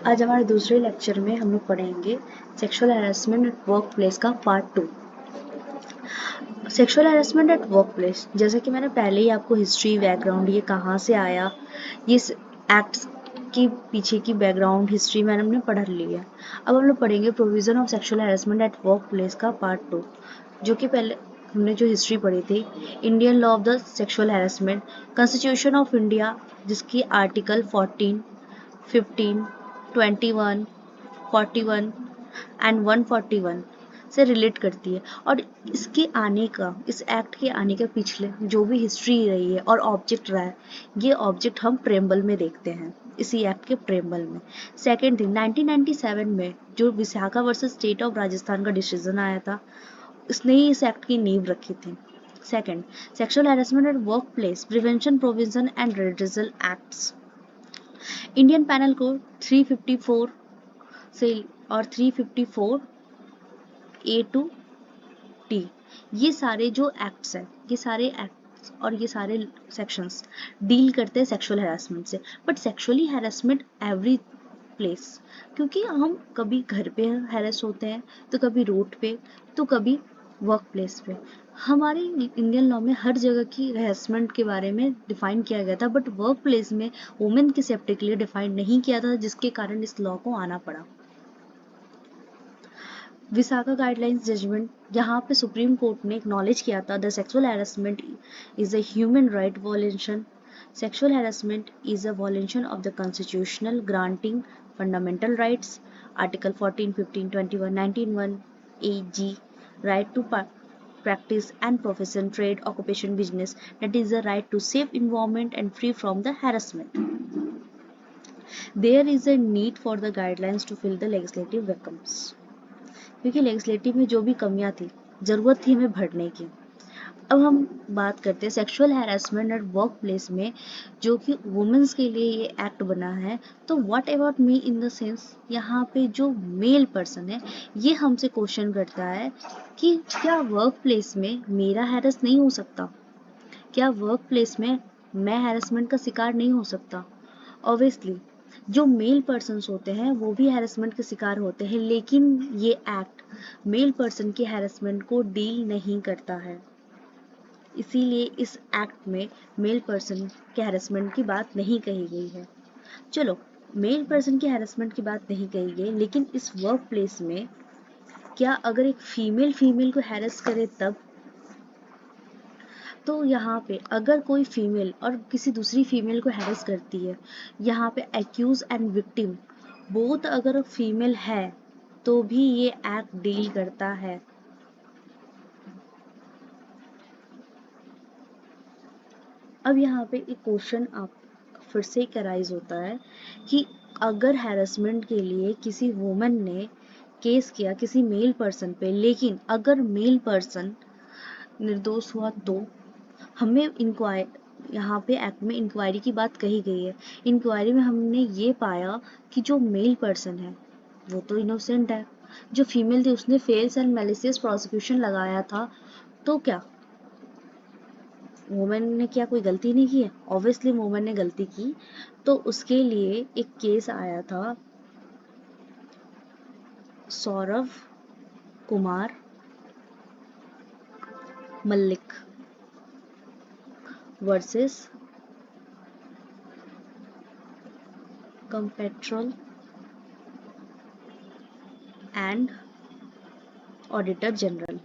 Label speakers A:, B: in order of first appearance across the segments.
A: आज हमारे दूसरे लेक्चर में हम लोग पढ़ेंगे sexual harassment at work place का part 2। Sexual harassment at work place, जैसा कि मैंने पहले ही आपको हिस्ट्री बैकग्राउंड ये कहाँ से आया, ये एक्ट्स की पीछे की बैकग्राउंड हिस्ट्री मैंने हमने पढ़ ली है। अब हम लोग पढ़ेंगे provision of sexual harassment at work place का पार्ट 2, जो कि पहले हमने जो हिस्ट्री पढ़ी थी। Indian law of the sexual harassment, constitution of India जिसकी आर्टिकल 14, 15, 21, 41 एंड 141 से रिलेट करती है। और इसके आने का, इस एक्ट के आने के पिछले जो भी हिस्ट्री रही है और ऑब्जेक्ट रहा है, ये ऑब्जेक्ट हम प्रेम्बल में देखते हैं, इसी एक्ट के प्रेम्बल में। सेकेंड थिंग, 1997 में जो Vishakha versus state of Rajasthan का डिसीजन आया था, इसने ही इस एक्ट की नींव रखी थी। Second, sexual harassment at work place prevention provision and redressal acts. Indian panel code 354 से और 354 ए टू टी, ये सारे जो एक्ट्स हैं, ये सारे एक्ट्स और ये सारे सेक्शंस डील करते हैं सेक्सुअल हैरेसमेंट से। But sexually harassment every place, क्योंकि हम कभी घर पे हैरेस होते हैं, तो कभी रोड पे, तो कभी वर्क प्लेस पे। हमारे इंडियन लॉ में हर जगह की हैरेसमेंट के बारे में डिफाइन किया गया था, बट वर्क प्लेस में वुमेन की सेफ्टी के लिए डिफाइन नहीं किया था, जिसके कारण इस लॉ को आना पड़ा। विसाका गाइडलाइंस जजमेंट, यहाँ पे सुप्रीम कोर्ट ने एक्नॉलेज किया था the sexual harassment is a human right वॉलेशन। Sexual harassment is a वॉलेशन of the constitutional granting fundamental rights, article 14, 15, 21, 19(1) AG, right to practice and profession, trade, occupation, business, that is the right to safe environment and free from the harassment. There is a need for the guidelines to fill the legislative vacuums, क्योंकि legislative में जो भी कमियां थी, जरूरत थी हमें भरने की। अब हम बात करते हैं sexual harassment at work place में, जो कि वुमेन्स के लिए ये एक्ट बना है। तो what about me in the sense, यहाँ पे जो मेल पर्सन है, ये हमसे क्वेश्चन करता है कि क्या वर्क प्लेस में मेरा हैरेस नहीं हो सकता? क्या वर्क प्लेस में मैं हैरेसमेंट का शिकार नहीं हो सकता? ऑब्वियसली जो मेल पर्सन्स होते हैं वो भी हैरेसमेंट के शिकार होते हैं, लेकिन ये एक्ट मेल पर्सन की हैरेसमेंट को डील नहीं करता है। इसीलिए इस एक्ट में मेल पर्सन के हैरेसमेंट की बात नहीं कही गई है। चलो, मेल पर्सन की हैरेसमेंट की बात नहीं कही गई, लेकिन इस वर्क प्लेस में क्या अगर एक फीमेल को हैरेस करे तब? तो यहाँ पे अगर कोई फीमेल और किसी दूसरी फीमेल को हैरेस करती है, यहाँ पे एक्यूज एंड विक्टिम बोथ अगर फीमेल है, तो भी ये एक्ट डील करता है। अब यहाँ पे एक क्वेश्चन आप फिर से कराइज होता है कि अगर हैरेसमेंट के लिए किसी वुमन ने केस किया किसी मेल पर्सन पे, लेकिन अगर मेल पर्सन निर्दोष हुआ, तो हमें यहाँ पे एक्ट में इंक्वायरी की बात कही गई है। इंक्वायरी में हमने ये पाया कि जो मेल पर्सन है वो तो इनोसेंट है, जो फीमेल थी उसने फेल्स एंड मैलिशियस प्रोसिक्यूशन लगाया था। तो क्या वुमेन ने क्या कोई गलती नहीं की है? ऑब्वियसली वुमेन ने गलती की। तो उसके लिए एक केस आया था, Saurabh Kumar Mallick versus comptroller and auditor general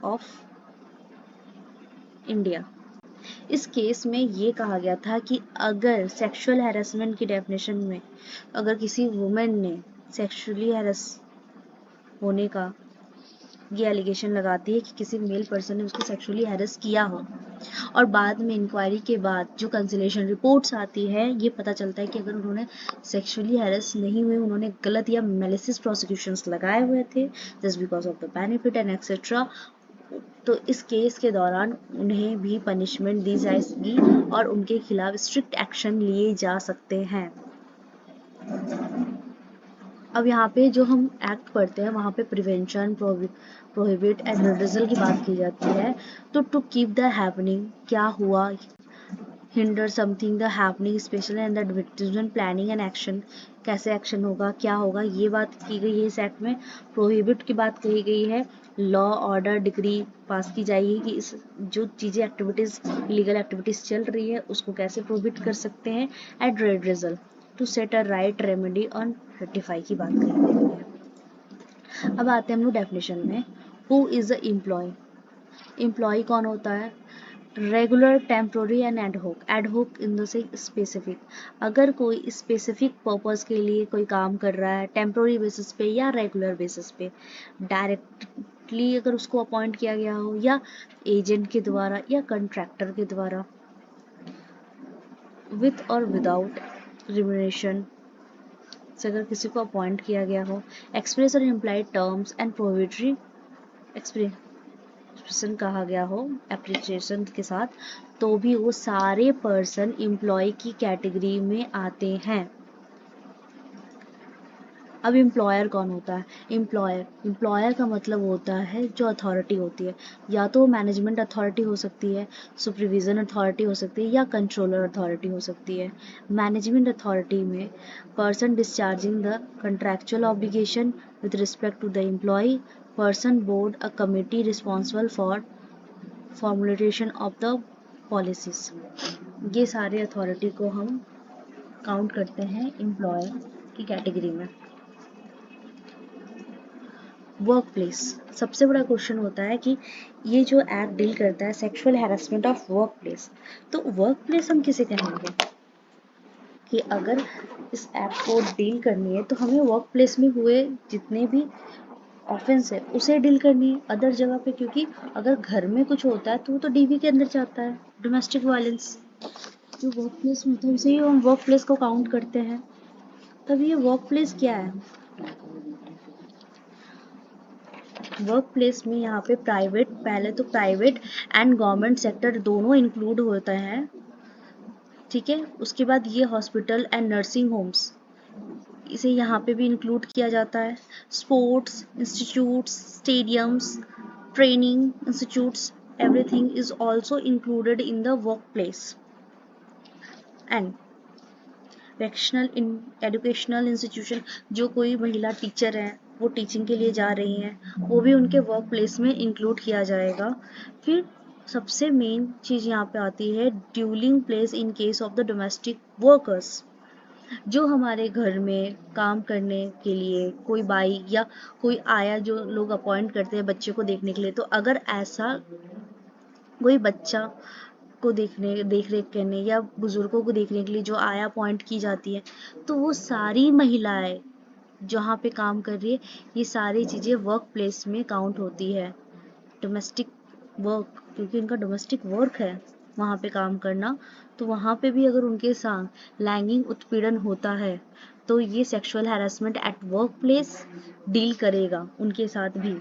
A: of India. इस केस में ये कहा गया था कि अगर सेक्सुअल हैरेसमेंट की डेफिनेशन में अगर किसी वुमेन ने सेक्सुअली हैरेस होने का ये एलिगेशन लगाती है कि किसी मेल पर्सन ने उसको सेक्सुअली हैरेस किया हो, और बाद में इंक्वायरी के बाद जो कंसलेशन रिपोर्ट्स आती है, ये पता चलता है कि अगर उन्होंने सेक्सुअली हैरेस नहीं हुए, उन्होंने गलत या मैलिशियस प्रोसिक्यूशंस लगाए हुए थे just because of the benefit and etcetera, तो इस केस के दौरान उन्हें भी पनिशमेंट दी जाएगी और उनके खिलाफ स्ट्रिक्ट एक्शन लिए जा सकते हैं। अब यहाँ पे जो हम एक्ट पढ़ते हैं वहाँ पे प्रिवेंशन, प्रोहिबिट एंड रिड्रेसल की बात की जाती है। तो टू कीप द हैपनिंग, क्या हुआ, hinder something the happening special and the advertisement planning and action, कैसे एक्शन होगा, क्या होगा, ये बात की गई है इस एक्ट में। प्रोहिबिट की बात कही गई है, लॉ ऑर्डर डिग्री पास की जाएगी कि इस जो चीज़ें एक्टिविटीज़ इलीगल एक्टिविटीज़ चल रही है उसको कैसे प्रोहिबिट कर सकते हैं। At red result to set a right remedy on rectify की बात कही गई है। अब आते हैं हम लोग डेफिनेशन में। Who is the employee, employee कौन होता है? Regular, temporary and ad hoc. Ad hoc in the say specific, अगर कोई स्पेसिफिक पर्पस के लिए कोई काम कर रहा है टेम्प्रोरी बेसिस पे या रेगुलर बेसिस पे, डायरेक्टली अगर उसको अपॉइंट किया गया हो या एजेंट के द्वारा या कंट्रैक्टर के द्वारा, विथ और विदाउट रिम्यूनरेशन से अगर किसी को अपॉइंट किया गया हो, एक्सप्रेस और implied terms and prohibitory expression कहा गया हो एप्रिसिएशन के साथ, तो भी वो सारे पर्सन एम्प्लॉय की कैटेगरी में आते हैं। अब एम्प्लॉयर कौन होता है? एम्प्लॉयर का मतलब होता है जो अथॉरिटी होती है, या तो मैनेजमेंट अथॉरिटी हो सकती है, सुपरविजन अथॉरिटी हो सकती है या कंट्रोलर अथॉरिटी हो सकती है। मैनेजमेंट अथॉरिटी में person discharging the contractual obligation with respect to the employ, person board a committee responsible for formulation of the policies. ये सारे अथॉरिटी को हम काउंट करते हैं एम्प्लॉयर की कैटेगरी में। वर्क प्लेस, सबसे बड़ा क्वेश्चन होता है कि ये जो एक्ट डील करता है sexual harassment of work place, तो वर्क प्लेस हम किसे कहेंगे? कि अगर इस एक्ट को डील करनी है तो हमें वर्क प्लेस में हुए जितने भी ऑफेंस है उसे डील करनी है, अदर जगह पे, क्योंकि अगर घर में कुछ होता है तो वो तो डीबी के अंदर जाता है, डोमेस्टिक वायलेंस। जो वर्क प्लेस में होता है उसे ही हम वर्क प्लेस को काउंट करते हैं। तब ये वर्क प्लेस क्या है? वर्क प्लेस में यहाँ पे प्राइवेट, पहले तो प्राइवेट एंड गवर्नमेंट सेक्टर दोनों इंक्लूड होते हैं, ठीक है। उसके बाद ये हॉस्पिटल एंड नर्सिंग होम्स, इसे यहाँ पे भी इंक्लूड किया जाता है। Sports institutes, stadiums, training institutes, everything is also included in the work place. And educational institution, जो कोई महिला टीचर है वो टीचिंग के लिए जा रही हैं, वो भी उनके वर्क प्लेस में इंक्लूड किया जाएगा। फिर सबसे मेन चीज़ यहाँ पे आती है duelling place in case of the domestic workers, जो हमारे घर में काम करने के लिए कोई बाई या कोई आया, जो लोग अपॉइंट करते हैं बच्चे को देखने के लिए, तो अगर ऐसा कोई बच्चा को देख रेख करने या बुजुर्गों को देखने के लिए जो आया अपॉइंट की जाती है, तो वो सारी महिलाएं जहाँ पे काम कर रही है, ये सारी चीज़ें वर्क प्लेस में काउंट होती है। डोमेस्टिक वर्क, क्योंकि उनका डोमेस्टिक वर्क है वहाँ पे काम करना, तो वहाँ पे भी अगर उनके साथ लैंगिक उत्पीड़न होता है तो ये sexual harassment at work place deal करेगा उनके साथ भी।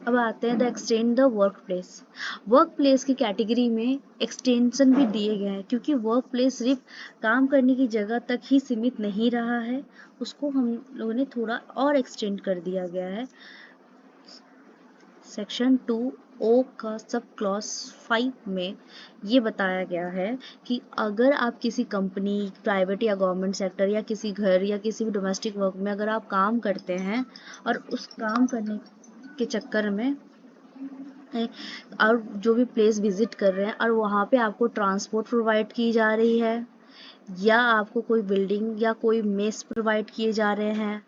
A: अब आते हैं the extend the work place. Work place की कैटेगरी में एक्सटेंशन भी दिए गए हैं, क्योंकि वर्क प्लेस सिर्फ काम करने की जगह तक ही सीमित नहीं रहा है, उसको हम लोगों ने थोड़ा और एक्सटेंड कर दिया गया है। सेक्शन 2(o) का सब क्लॉज 5 में ये बताया गया है कि अगर आप किसी कंपनी, प्राइवेट या गवर्नमेंट सेक्टर या किसी घर या किसी भी डोमेस्टिक वर्क में अगर आप काम करते हैं और उस काम करने के चक्कर में और जो भी प्लेस विजिट कर रहे हैं और वहाँ पे आपको ट्रांसपोर्ट प्रोवाइड की जा रही है, या आपको कोई बिल्डिंग या कोई मेस प्रोवाइड किए जा रहे हैं,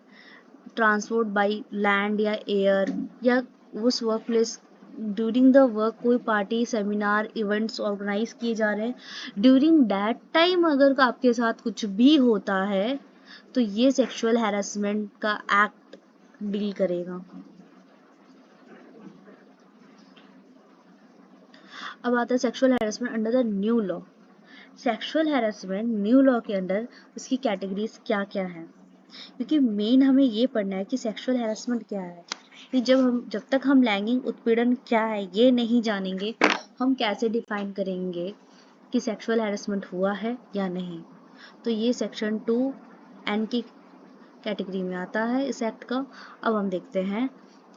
A: ट्रांसपोर्ट बाय लैंड या एयर, या उस work place during the work कोई पार्टी, सेमिनार, इवेंट्स ऑर्गेनाइज किए जा रहे हैं, ड्यूरिंग दैट टाइम अगर आपके साथ कुछ भी होता है तो ये सेक्सुअल हैरेसमेंट का एक्ट डील करेगा। अब आता है sexual harassment under the new law. Sexual harassment new law के अंडर उसकी कैटेगरीज क्या क्या है, क्योंकि मेन हमें ये पढ़ना है कि सेक्सुअल हैरेसमेंट क्या है। कि जब तक हम लैंगिक उत्पीड़न क्या है ये नहीं जानेंगे, हम कैसे डिफाइन करेंगे कि सेक्सुअल हैरेसमेंट हुआ है या नहीं। तो ये सेक्शन 2(n) की कैटेगरी में आता है इस एक्ट का। अब हम देखते हैं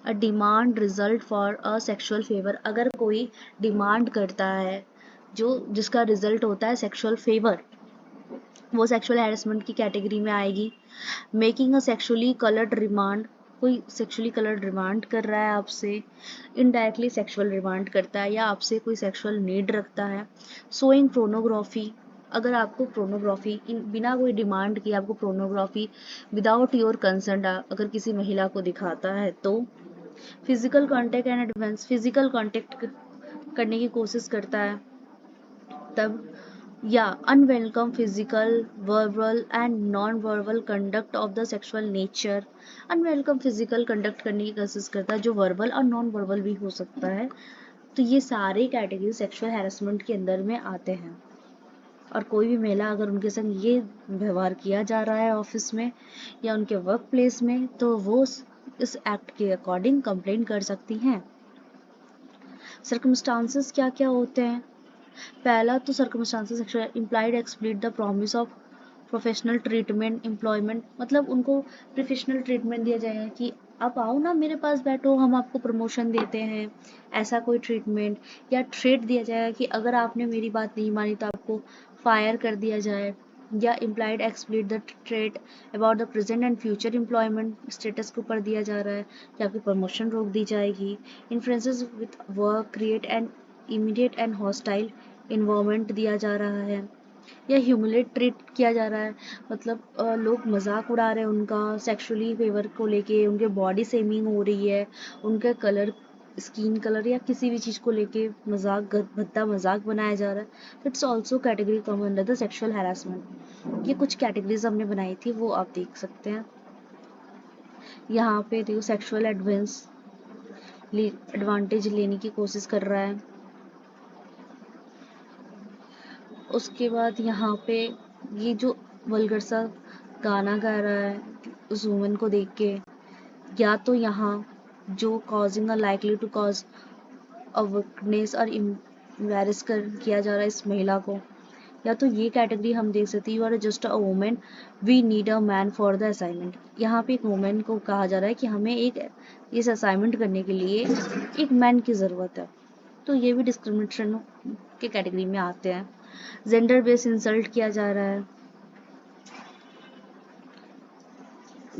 A: a demand result for a sexual favour, अगर कोई डिमांड करता है जो जिसका रिजल्ट होता है सेक्सुअल फेवर, वो सेक्सुअल हैरेसमेंट की कैटेगरी में आएगी। Making a sexually coloured remand, कोई सेक्सुअली कलर्ड डिमांड कर रहा है आपसे, इनडायरेक्टली सेक्सुअल डिमांड करता है या आपसे कोई सेक्सुअल नीड रखता है। शोइंग प्रोनोग्राफी, अगर आपको प्रोनोग्राफी बिना कोई डिमांड किए आपको प्रोनोग्राफी विदाउट योर कंसेंट अगर किसी महिला को दिखाता है तो। Physical contact and advance, physical contact करने की कोशिश करता है तब। या unwelcome physical verbal and non verbal conduct of the sexual nature, unwelcome physical conduct करने की कोशिश करता है जो वर्बल और नॉन वर्बल भी हो सकता है। तो ये सारे कैटेगरी सेक्सुअल हैरेसमेंट के अंदर में आते हैं। और कोई भी महिला अगर उनके संग ये व्यवहार किया जा रहा है ऑफिस में या उनके वर्क प्लेस में तो वो इस एक्ट के अकॉर्डिंग कंप्लेन कर सकती हैं। सर्कमस्टांसेस क्या क्या होते हैं? पहला तो circumstances sexual implied explicit the promise of professional treatment employment, मतलब उनको प्रोफेशनल ट्रीटमेंट दिया जाएगा कि आप आओ ना मेरे पास बैठो, हम आपको प्रमोशन देते हैं, ऐसा कोई ट्रीटमेंट। या थ्रेट दिया जाएगा कि अगर आपने मेरी बात नहीं मानी तो आपको फायर कर दिया जाए। या implied explicit the threat about the present and future employment status के ऊपर दिया जा रहा है कि आपकी प्रमोशन रोक दी जाएगी। Influences with work create and immediate and hostile environment दिया जा रहा है। या ह्यूमिलेट ट्रीट किया जा रहा है, मतलब लोग मजाक उड़ा रहे हैं उनका सेक्सुअली फेवर को लेके, उनके बॉडी शेमिंग हो रही है, उनका कलर स्किन कलर या किसी भी चीज़ को लेके मजाक भद्दा मजाक बनाया जा रहा है। तो it's also category come under the sexual harassment. ये कुछ कैटेगरीज हमने बनाई थी वो आप देख सकते हैं। यहाँ पे देखो सेक्सुअल एडवांटेज लेने की कोशिश कर रहा है। उसके बाद यहाँ पे ये जो वल्गर सा गाना गा रहा है उस वुमन को देख के, या तो यहाँ जो causing a likely to cause a weakness और एम्बैरेस कर किया जा रहा है इस महिला को। या तो ये कैटेगरी हम देख सकते हैं, you are just a women we need a man for the assignment. यहाँ पे एक वुमेन को कहा जा रहा है कि हमें एक इस असाइनमेंट करने के लिए एक मैन की ज़रूरत है। तो ये भी डिस्क्रिमिनेशन के कैटेगरी में आते हैं। जेंडर बेस इंसल्ट किया जा रहा है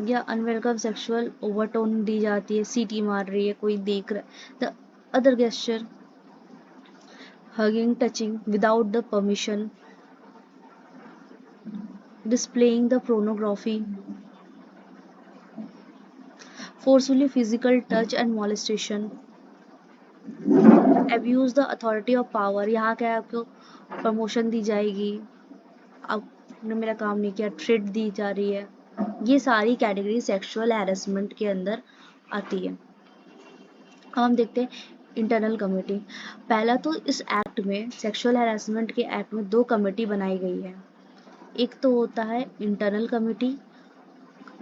A: या अनवेलकम सेक्सुअल ओवरटोन दी जाती है, सीटी मार रही है, कोई देख रहा है। The other gesture hugging touching without the permission, displaying the pornography, forcefully physical touch and molestation, abuse the authority of power, यहाँ क्या है आपको प्रमोशन दी जाएगी, आपने मेरा काम नहीं किया, थ्रेट दी जा रही है। ये सारी कैटेगरी सेक्सुअल हैरेसमेंट के अंदर आती है। अब हम देखते हैं इंटरनल कमेटी। पहला तो इस एक्ट में सेक्सुअल हैरेसमेंट के एक्ट में दो कमेटी बनाई गई है। एक तो होता है internal committee,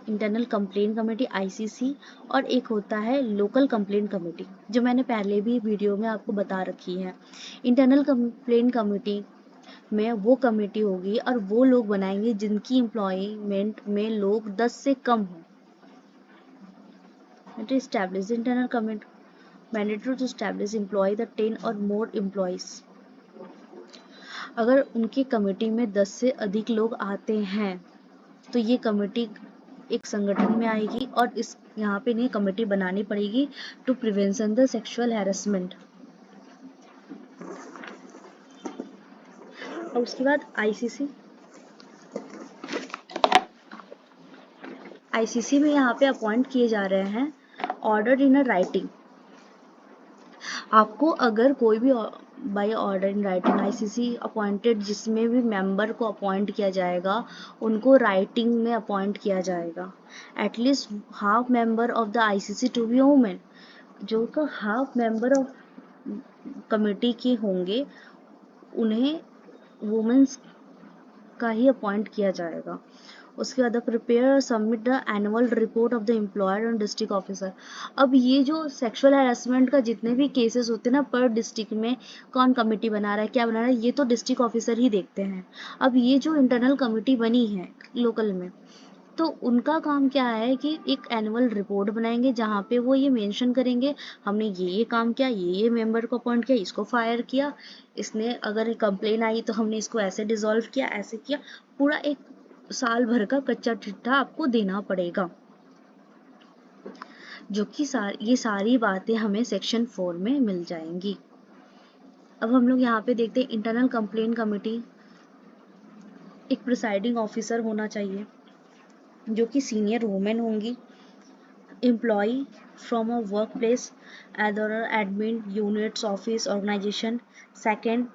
A: internal complaint committee ICC, और एक होता है लोकल कंप्लेंट कमेटी जो मैंने पहले भी वीडियो में आपको बता रखी है। इंटरनल कंप्लेंट कमेटी में वो कमेटी होगी और वो लोग बनाएंगे जिनकी एम्प्लॉयमेंट में लोग 10 से कम हो। To establish the internal committee, mandatory to establish employee the 10 or more employees। अगर उनकी कमेटी में 10 से अधिक लोग आते हैं तो ये कमेटी एक संगठन में आएगी और इस यहाँ पे नई कमेटी बनानी पड़ेगी to prevention the sexual harassment. और उसके बाद आईसीसी में यहाँ पे अपॉइंट किए जा रहे हैं ऑर्डर इन अ राइटिंग। आपको अगर कोई भी by order in writing ICC appointed, जिसमें भी मेंबर को अपॉइंट किया जाएगा उनको राइटिंग में अपॉइंट किया जाएगा। At least half member of the ICC to be women, जो का हाफ मेंबर ऑफ कमेटी के होंगे उन्हें वुमेन्स का ही अपॉइंट किया जाएगा। उसके बाद prepare submit the annual report of the employer and district officer. अब ये जो सेक्सुअल हैरेसमेंट का जितने भी केसेस होते हैं ना, पर डिस्ट्रिक्ट में कौन कमेटी बना रहा है, क्या बना रहा है, ये तो डिस्ट्रिक्ट ऑफिसर ही देखते हैं। अब ये जो इंटरनल कमेटी बनी है लोकल में, तो उनका काम क्या है कि एक एनुअल रिपोर्ट बनाएंगे जहाँ पे वो ये मेंशन करेंगे हमने ये काम किया, ये मेंबर को अपॉइंट किया, इसको फायर किया, इसने अगर कंप्लेन आई तो हमने इसको ऐसे डिसॉल्व किया, ऐसे किया। पूरा एक साल भर का कच्चा चिट्ठा आपको देना पड़ेगा, जो कि ये सारी बातें हमें सेक्शन 4 में मिल जाएंगी। अब हम लोग यहाँ पे देखते हैं इंटरनल कंप्लेंट कमेटी। एक प्रिसाइडिंग ऑफिसर होना चाहिए जो कि सीनियर वुमेन होंगी, employ from a work place, other admin units office organisation. Second,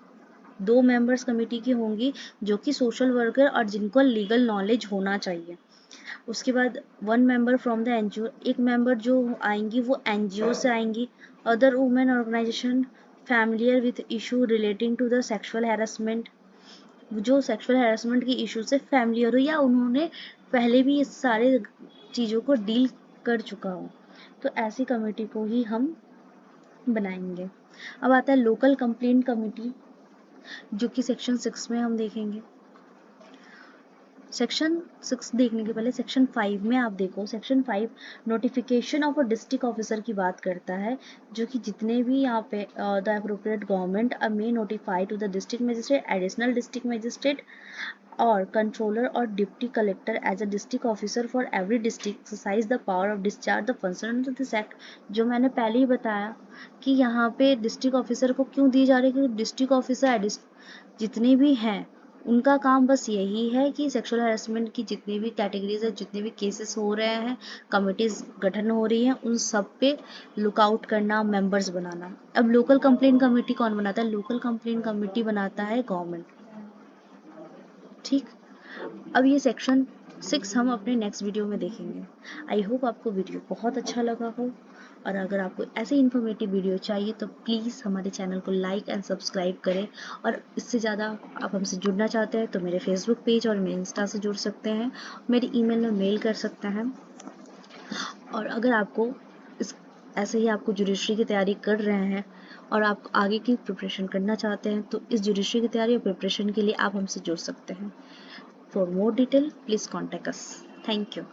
A: 2 members committee की होंगी जो कि सोशल वर्कर और जिनको लीगल नॉलेज होना चाहिए। उसके बाद 1 मेंबर फ्रॉम द एनजीओ, एक मेंबर जो आएंगी वो एनजीओ से आएंगी। Other women organisation familiar with issue relating to the sexual harassment, जो सेक्सुअल हैरेसमेंट की इशू से फैमिलियर हो या उन्होंने पहले भी इस सारे चीज़ों को डील कर चुका हो, तो ऐसी कमेटी को ही हम बनाएंगे। अब आता है लोकल कंप्लेंट कमेटी, जो कि सेक्शन 6 में हम देखेंगे। सेक्शन 6 देखने के पहले सेक्शन 5 में आप देखो। Section 5 notification of a district officer की बात करता है, जो कि जितने भी यहाँ पे the appropriate government may notify to the district magistrate, additional district magistrate और कंट्रोलर और deputy collector as a district officer for every district exercise the power of discharge the function under this act. जो मैंने पहले ही बताया कि यहाँ पे district officer को क्यों दी जा रही है, क्योंकि डिस्ट्रिक्ट ऑफिसर जितने भी हैं उनका काम बस यही है कि सेक्सुअल हैरेसमेंट की जितनी भी कैटेगरीज है, जितने भी केसेस हो रहे हैं, कमिटीज गठन हो रही हैं, उन सब पे लुकआउट करना, मेंबर्स बनाना। अब लोकल कंप्लेंट कमेटी कौन बनाता है? लोकल कंप्लेंट कमेटी बनाता है गवर्नमेंट। ठीक, अब ये सेक्शन 6 हम अपने नेक्स्ट वीडियो में देखेंगे। आई होप आपको वीडियो बहुत अच्छा लगा हो, और अगर आपको ऐसे इन्फॉर्मेटिव वीडियो चाहिए तो प्लीज़ हमारे चैनल को लाइक एंड सब्सक्राइब करें। और इससे ज़्यादा आप हमसे जुड़ना चाहते हैं तो मेरे फेसबुक पेज और मेरे इंस्टा से जुड़ सकते हैं, मेरी ईमेल में मेल कर सकते हैं। और अगर आपको ऐसे ही आपको जुडिशरी की तैयारी कर रहे हैं और आप आगे की प्रिपरेशन करना चाहते हैं तो इस जुडिशरी की तैयारी और प्रिपरेशन के लिए आप हमसे जुड़ सकते हैं। For more detail, please contact us. Thank you.